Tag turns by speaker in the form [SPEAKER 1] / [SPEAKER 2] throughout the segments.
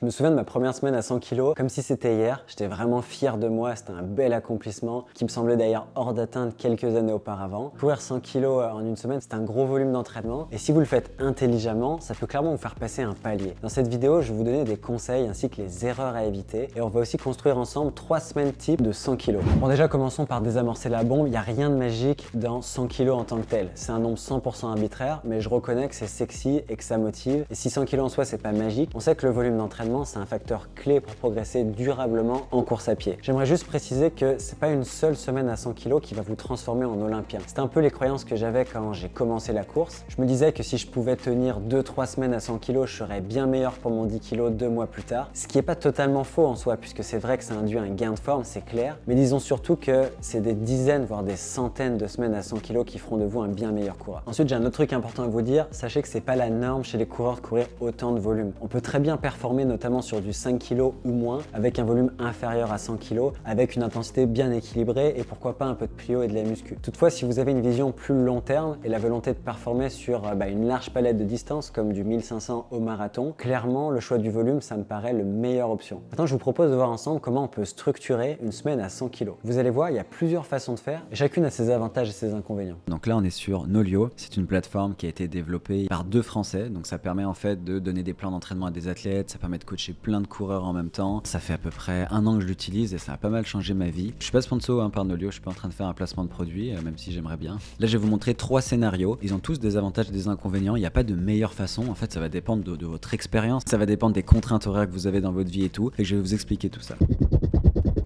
[SPEAKER 1] Je me souviens de ma première semaine à 100 kg, comme si c'était hier. J'étais vraiment fier de moi, c'était un bel accomplissement qui me semblait d'ailleurs hors d'atteinte quelques années auparavant. Courir 100 kg en une semaine, c'est un gros volume d'entraînement et si vous le faites intelligemment, ça peut clairement vous faire passer un palier. Dans cette vidéo, je vais vous donner des conseils ainsi que les erreurs à éviter et on va aussi construire ensemble 3 semaines type de 100 kg. Bon, déjà commençons par désamorcer la bombe. Il n'y a rien de magique dans 100 kg en tant que tel. C'est un nombre 100% arbitraire, mais je reconnais que c'est sexy et que ça motive. Et si 100 kg en soi, c'est pas magique, on sait que le volume d'entraînement, c'est un facteur clé pour progresser durablement en course à pied. J'aimerais juste préciser que c'est pas une seule semaine à 100 kg qui va vous transformer en olympien. C'était un peu les croyances que j'avais quand j'ai commencé la course. Je me disais que si je pouvais tenir 2-3 semaines à 100 kg, je serais bien meilleur pour mon 10 kg 2 mois plus tard. Ce qui est pas totalement faux en soi, puisque c'est vrai que ça induit un gain de forme, c'est clair. Mais disons surtout que c'est des dizaines, voire des centaines de semaines à 100 kg qui feront de vous un bien meilleur coureur. Ensuite, j'ai un autre truc important à vous dire. Sachez que c'est pas la norme chez les coureurs de courir autant de volume. On peut très bien performer notamment sur du 5 kg ou moins avec un volume inférieur à 100 kg, avec une intensité bien équilibrée et pourquoi pas un peu de plio et de la muscu. Toutefois, si vous avez une vision plus long terme et la volonté de performer sur une large palette de distance comme du 1500 au marathon, clairement le choix du volume, ça me paraît le meilleure option. Maintenant, je vous propose de voir ensemble comment on peut structurer une semaine à 100 kg. Vous allez voir, il y a plusieurs façons de faire et chacune a ses avantages et ses inconvénients.
[SPEAKER 2] Donc là, on est sur Nolio. C'est une plateforme qui a été développée par 2 Français. Donc ça permet en fait de donner des plans d'entraînement à des athlètes. Ça permet de coacher plein de coureurs en même temps. Ça fait à peu près 1 an que je l'utilise et ça a pas mal changé ma vie. Je suis pas sponsor par Nolio. Je suis pas en train de faire un placement de produit, même si j'aimerais bien. Là, je vais vous montrer 3 scénarios. Ils ont tous des avantages et des inconvénients. Il n'y a pas de meilleure façon. En fait, ça va dépendre de votre expérience. Ça va dépendre des contraintes horaires que vous avez dans votre vie et tout. Et je vais vous expliquer tout ça.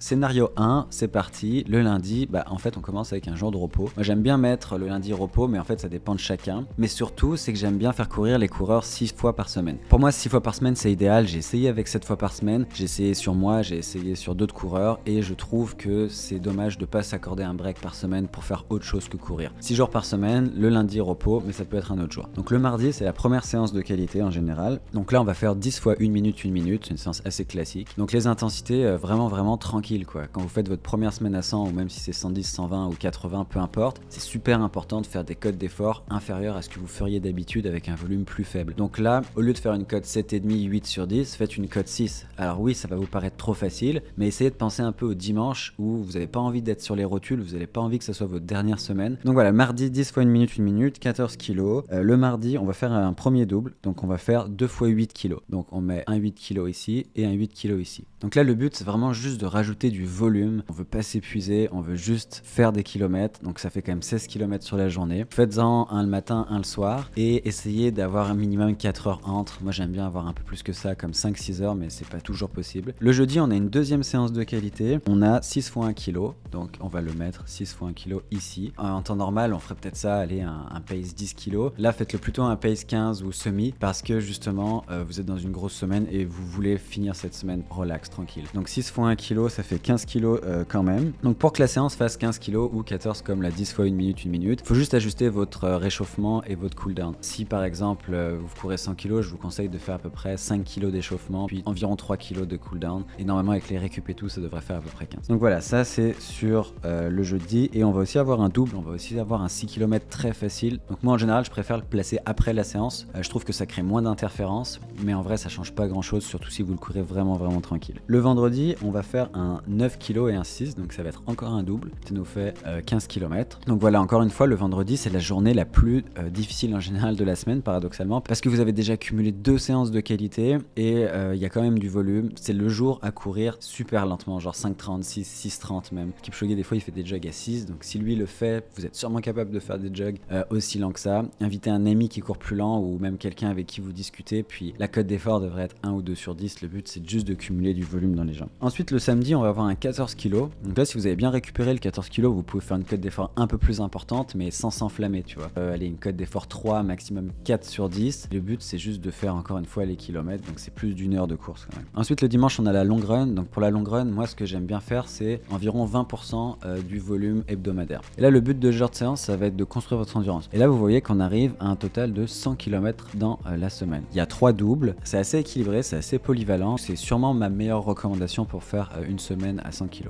[SPEAKER 2] Scénario 1, c'est parti. Le lundi, en fait, on commence avec un jour de repos. Moi, j'aime bien mettre le lundi repos, mais en fait, ça dépend de chacun. Mais surtout, c'est que j'aime bien faire courir les coureurs 6 fois par semaine. Pour moi, 6 fois par semaine, c'est idéal. J'ai essayé avec 7 fois par semaine. J'ai essayé sur moi, j'ai essayé sur d'autres coureurs et je trouve que c'est dommage de pas s'accorder un break par semaine pour faire autre chose que courir. 6 jours par semaine, le lundi repos, mais ça peut être un autre jour. Donc le mardi, c'est la première séance de qualité en général. Donc là, on va faire 10 fois 1 minute, 1 minute, une séance assez classique. Donc les intensités, vraiment tranquilles quoi. Quand vous faites votre première semaine à 100 ou même si c'est 110, 120 ou 80, peu importe, c'est super important de faire des cotes d'effort inférieures à ce que vous feriez d'habitude avec un volume plus faible. Donc là, au lieu de faire une cote 7,5, 8 sur 10, faites une cote 6. Alors oui, ça va vous paraître trop facile, mais essayez de penser un peu au dimanche où vous n'avez pas envie d'être sur les rotules, vous n'avez pas envie que ce soit votre dernière semaine. Donc voilà, mardi 10 fois 1 minute, 14 kg. Le mardi, on va faire un premier double, donc on va faire 2 fois 8 kg. Donc on met un 8 kg ici et un 8 kg ici. Donc là, le but, c'est vraiment juste de rajouter du volume. On veut pas s'épuiser, on veut juste faire des kilomètres. Donc ça fait quand même 16 km sur la journée. Faites-en un le matin, un le soir et essayez d'avoir un minimum 4 heures entre. Moi, j'aime bien avoir un peu plus que ça, comme 5-6 heures, mais c'est pas toujours possible. Le jeudi, on a une deuxième séance de qualité. On a 6 fois 1 kg. Donc on va le mettre 6 fois 1 kg ici. En temps normal, on ferait peut-être ça, aller un pace 10 kg. Là, faites-le plutôt un pace 15 ou semi parce que justement, vous êtes dans une grosse semaine et vous voulez finir cette semaine relax, tranquille. Donc 6 fois 1 kg, ça fait 15 kg quand même. Donc pour que la séance fasse 15 kg ou 14 comme la 10 fois 1 minute, il faut juste ajuster votre réchauffement et votre cooldown. Si par exemple vous courez 100 kg, je vous conseille de faire à peu près 5 kg d'échauffement, puis environ 3 kg de cooldown. Et normalement avec les récup et tout, ça devrait faire à peu près 15. Donc voilà, ça c'est sur le jeudi. Et on va aussi avoir un double, on va aussi avoir un 6 km très facile. Donc moi en général, je préfère le placer après la séance. Je trouve que ça crée moins d'interférences, mais en vrai ça change pas grand chose, surtout si vous le courez vraiment tranquille. Le vendredi, on va faire un 9 kg et un 6, donc ça va être encore un double. Ça nous fait 15 km. Donc voilà, encore une fois, le vendredi, c'est la journée la plus difficile en général de la semaine, paradoxalement, parce que vous avez déjà cumulé 2 séances de qualité et il y a quand même du volume. C'est le jour à courir super lentement, genre 5,36, 6,30 même. Kipchoge, des fois, il fait des jogs à 6, donc si lui le fait, vous êtes sûrement capable de faire des jogs aussi lents que ça. Invitez un ami qui court plus lent ou même quelqu'un avec qui vous discutez, puis la cote d'effort devrait être 1 ou 2 sur 10. Le but, c'est juste de cumuler du volume dans les jambes. Ensuite, le samedi, on va avoir un 14 kg. Donc là, si vous avez bien récupéré le 14 kg, vous pouvez faire une cote d'effort un peu plus importante, mais sans s'enflammer, tu vois. Allez, une cote d'effort 3, maximum 4 sur 10. Le but, c'est juste de faire encore une fois les kilomètres, donc c'est plus d'1 heure de course quand même. Ensuite, le dimanche, on a la long run. Donc pour la long run, moi, ce que j'aime bien faire, c'est environ 20% du volume hebdomadaire. Et là, le but de ce genre de séance, ça va être de construire votre endurance. Et là, vous voyez qu'on arrive à un total de 100 km dans la semaine. Il y a 3 doubles, c'est assez équilibré, c'est assez polyvalent. C'est sûrement ma meilleure recommandation pour faire une semaine à 100 kg.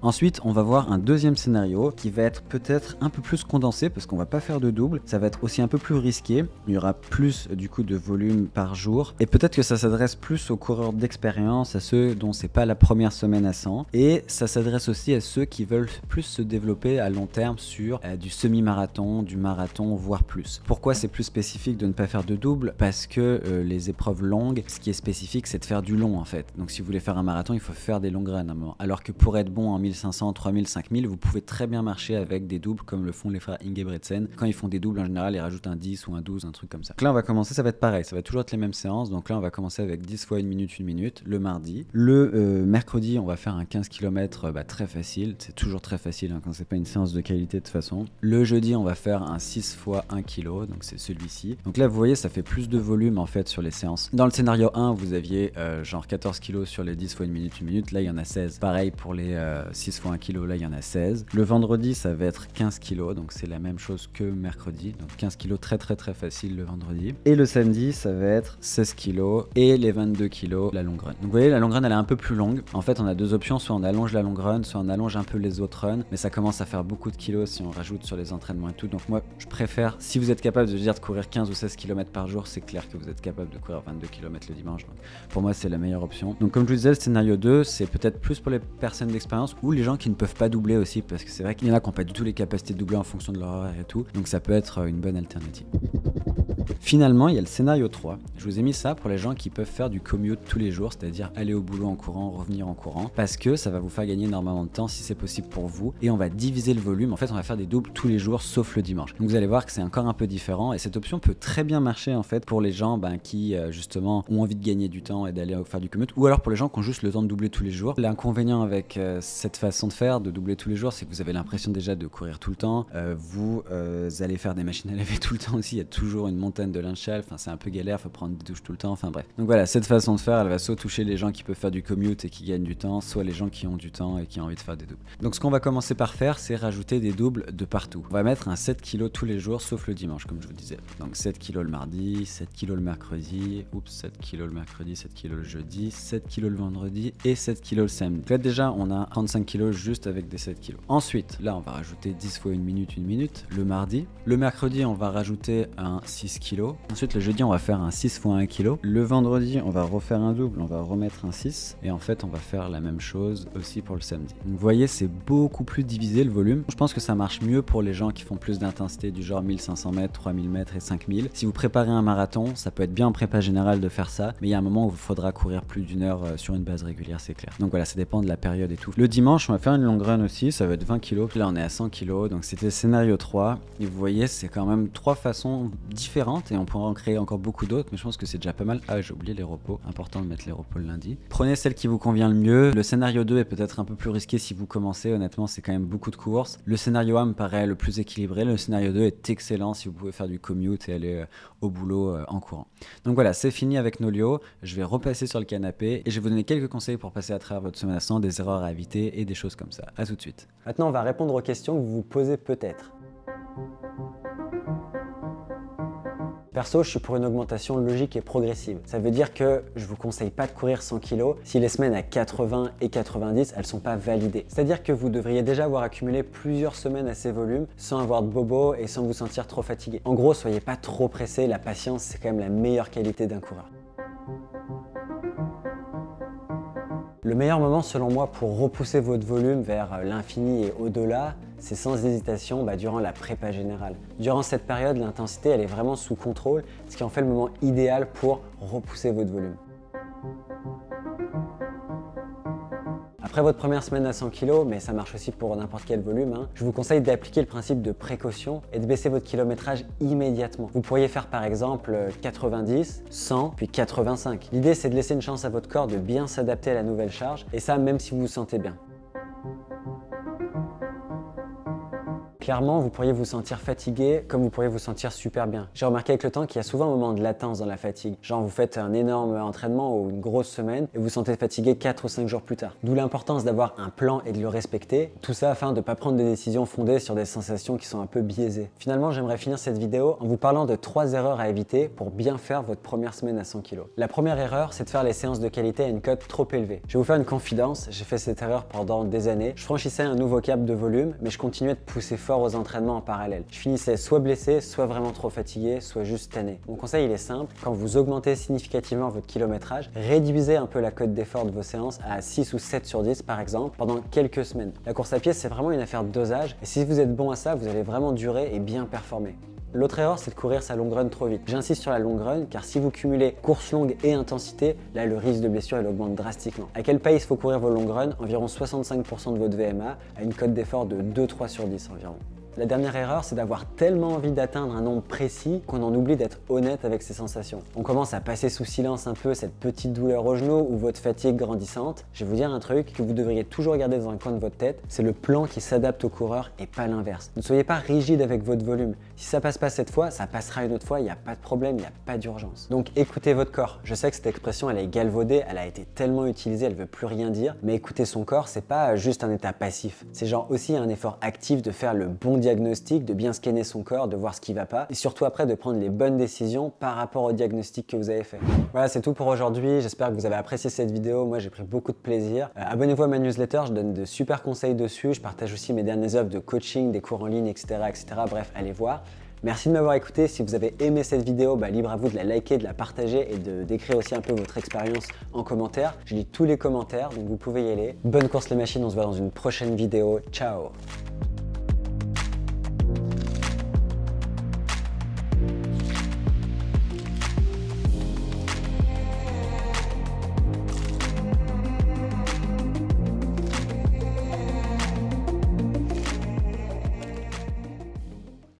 [SPEAKER 2] Ensuite, on va voir un deuxième scénario qui va être peut-être un peu plus condensé parce qu'on va pas faire de double. Ça va être aussi un peu plus risqué. Il y aura plus du coup de volume par jour. Et peut-être que ça s'adresse plus aux coureurs d'expérience, à ceux dont c'est pas la première semaine à 100. Et ça s'adresse aussi à ceux qui veulent plus se développer à long terme sur du semi-marathon, du marathon, voire plus. Pourquoi c'est plus spécifique de ne pas faire de double? Parce que les épreuves longues, ce qui est spécifique, c'est de faire du long en fait. Donc si vous voulez faire un marathon, il faut faire des longues runs à un moment. Alors que pour être bon en 1500, 3000, 5000, vous pouvez très bien marcher avec des doubles comme le font les frères Ingebretsen. Quand ils font des doubles, en général, ils rajoutent un 10 ou un 12, un truc comme ça. Donc là, on va commencer, ça va être pareil, ça va toujours être les mêmes séances. Donc là, on va commencer avec 10 fois 1 minute, le mardi. Le mercredi, on va faire un 15 km très facile. C'est toujours très facile quand c'est pas une séance de qualité de toute façon. Le jeudi, on va faire un 6 fois 1 kg, donc c'est celui-ci. Donc là, vous voyez, ça fait plus de volume en fait sur les séances. Dans le scénario 1, vous aviez genre 14 kg sur les 10 fois 1 minute, là il y en a 16. Pareil pour les 6 fois 1 kg, là il y en a 16. Le vendredi, ça va être 15 kg, donc c'est la même chose que mercredi. Donc 15 kg très facile le vendredi. Et le samedi, ça va être 16 kg et les 22 kg la long run. Donc vous voyez, la long run elle est un peu plus longue. En fait, on a deux options, soit on allonge la long run, soit on allonge un peu les autres runs, mais ça commence à faire beaucoup de kilos si on rajoute sur les entraînements et tout. Donc moi, je préfère, si vous êtes capable de courir 15 ou 16 km par jour, c'est clair que vous êtes capable de courir 22 km le dimanche. Donc pour moi, c'est la meilleure option. Donc comme je vous disais, le scénario 2, c'est peut-être plus pour les personnes d'expérience ou les gens qui ne peuvent pas doubler aussi, parce que c'est vrai qu'il y en a qui n'ont pas du tout les capacités de doubler en fonction de leur horaire et tout. Donc ça peut être une bonne alternative. Finalement, il y a le scénario 3. Je vous ai mis ça pour les gens qui peuvent faire du commute tous les jours, c'est-à-dire aller au boulot en courant, revenir en courant, parce que ça va vous faire gagner énormément de temps si c'est possible pour vous. Et on va diviser le volume. En fait, on va faire des doubles tous les jours, sauf le dimanche. Donc vous allez voir que c'est encore un peu différent. Et cette option peut très bien marcher en fait pour les gens qui justement ont envie de gagner du temps et d'aller faire du commute, ou alors pour les gens qui ont juste le temps de doubler tous les jours. L'inconvénient avec cette façon de faire, de doubler tous les jours, c'est que vous avez l'impression déjà de courir tout le temps. Vous allez faire des machines à laver tout le temps aussi. Il y a toujours une montagne de linge sale. Enfin, c'est un peu galère. Faut prendre des douches tout le temps. Enfin bref. Donc voilà, cette façon de faire, elle va soit toucher les gens qui peuvent faire du commute et qui gagnent du temps, soit les gens qui ont du temps et qui ont envie de faire des doubles. Donc ce qu'on va commencer par faire, c'est rajouter des doubles de partout. On va mettre un 7 kg tous les jours, sauf le dimanche, comme je vous disais. Donc 7 kg le mardi, 7 kg le mercredi, 7 kg le mercredi, 7 kg le jeudi, 7 kg le vendredi et 7 kg le samedi. Donc là déjà, on a 35 kg juste avec des 7 kg. Ensuite, là, on va rajouter 10 fois 1 minute le mardi. Le mercredi, on va rajouter un 6 kg. Ensuite, le jeudi, on va faire un 6 fois 1 kg. Le vendredi, on va refaire un double, on va remettre un 6. Et en fait, on va faire la même chose aussi pour le samedi. Donc vous voyez, c'est beaucoup plus divisé le volume. Je pense que ça marche mieux pour les gens qui font plus d'intensité du genre 1500 mètres, 3000 mètres et 5000. Si vous préparez un marathon, ça peut être bien en prépa générale de faire ça, mais il y a un moment où il faudra courir plus d'une heure sur une base régulière, c'est clair. Donc voilà, ça dépend de la période et tout. Le dimanche, on va faire une long run aussi, ça va être 20 kg. Là, on est à 100 kg, donc c'était le scénario 3. Et vous voyez, c'est quand même 3 façons différentes et on pourra en créer encore beaucoup d'autres, mais je pense que c'est déjà pas mal. Ah, j'ai oublié les repos, important de mettre les repos le lundi. Prenez celle qui vous convient le mieux. Le scénario 2 est peut-être un peu plus risqué si vous commencez, honnêtement, c'est quand même beaucoup de courses. Le scénario 1 me paraît le plus équilibré, le scénario 2 est excellent si vous pouvez faire du commute et aller au boulot en courant. Donc voilà, c'est fini avec Nolio. Je vais repasser sur le canapé et je vais vous donner quelques conseils pour passer à travers votre semaine à 100, des erreurs à éviter et des choses comme ça. À tout de suite.
[SPEAKER 1] Maintenant, on va répondre aux questions que vous vous posez peut-être. Perso, je suis pour une augmentation logique et progressive. Ça veut dire que je vous conseille pas de courir 100 kg si les semaines à 80 et 90, elles sont pas validées. C'est-à-dire que vous devriez déjà avoir accumulé plusieurs semaines à ces volumes sans avoir de bobo et sans vous sentir trop fatigué. En gros, soyez pas trop pressé, la patience, c'est quand même la meilleure qualité d'un coureur. Le meilleur moment selon moi pour repousser votre volume vers l'infini et au-delà, c'est sans hésitation durant la prépa générale. Durant cette période, l'intensité elle est vraiment sous contrôle, ce qui en fait le moment idéal pour repousser votre volume. Après votre première semaine à 100 kg, mais ça marche aussi pour n'importe quel volume, je vous conseille d'appliquer le principe de précaution et de baisser votre kilométrage immédiatement. Vous pourriez faire par exemple 90, 100, puis 85. L'idée c'est de laisser une chance à votre corps de bien s'adapter à la nouvelle charge, et ça même si vous vous sentez bien. Clairement, vous pourriez vous sentir fatigué comme vous pourriez vous sentir super bien. J'ai remarqué avec le temps qu'il y a souvent un moment de latence dans la fatigue. Genre vous faites un énorme entraînement ou une grosse semaine et vous vous sentez fatigué 4 ou 5 jours plus tard. D'où l'importance d'avoir un plan et de le respecter. Tout ça afin de ne pas prendre des décisions fondées sur des sensations qui sont un peu biaisées. Finalement, j'aimerais finir cette vidéo en vous parlant de 3 erreurs à éviter pour bien faire votre première semaine à 100 kg. La première erreur, c'est de faire les séances de qualité à une cote trop élevée. Je vais vous faire une confidence, j'ai fait cette erreur pendant des années. Je franchissais un nouveau cap de volume, mais je continuais de pousser fort aux entraînements en parallèle. Je finissais soit blessé, soit vraiment trop fatigué, soit juste tanné. Mon conseil, il est simple. Quand vous augmentez significativement votre kilométrage, réduisez un peu la cote d'effort de vos séances à 6 ou 7 sur 10 par exemple pendant quelques semaines. La course à pied, c'est vraiment une affaire de dosage et si vous êtes bon à ça, vous allez vraiment durer et bien performer. L'autre erreur, c'est de courir sa long run trop vite. J'insiste sur la long run car si vous cumulez course longue et intensité, là le risque de blessure il augmente drastiquement. À quel pace faut courir vos long runs? Environ 65% de votre VMA à une cote d'effort de 2-3 sur 10 environ. La dernière erreur, c'est d'avoir tellement envie d'atteindre un nombre précis qu'on en oublie d'être honnête avec ses sensations. On commence à passer sous silence un peu cette petite douleur au genou ou votre fatigue grandissante. Je vais vous dire un truc que vous devriez toujours garder dans un coin de votre tête, c'est le plan qui s'adapte au coureur et pas l'inverse. Ne soyez pas rigide avec votre volume. Si ça passe pas cette fois, ça passera une autre fois, il n'y a pas de problème, il n'y a pas d'urgence. Donc écoutez votre corps. Je sais que cette expression, elle est galvaudée, elle a été tellement utilisée, elle veut plus rien dire, mais écouter son corps, c'est pas juste un état passif. C'est genre aussi un effort actif de faire le bon diagnostic, de bien scanner son corps, de voir ce qui va pas et surtout après de prendre les bonnes décisions par rapport au diagnostic que vous avez fait. Voilà, c'est tout pour aujourd'hui. J'espère que vous avez apprécié cette vidéo. Moi, j'ai pris beaucoup de plaisir. Abonnez-vous à ma newsletter, je donne de super conseils dessus. Je partage aussi mes dernières offres de coaching, des cours en ligne, etc. Bref, allez voir. Merci de m'avoir écouté. Si vous avez aimé cette vidéo, libre à vous de la liker, de la partager et de décrire aussi un peu votre expérience en commentaire. Je lis tous les commentaires, donc vous pouvez y aller. Bonne course les machines, on se voit dans une prochaine vidéo. Ciao!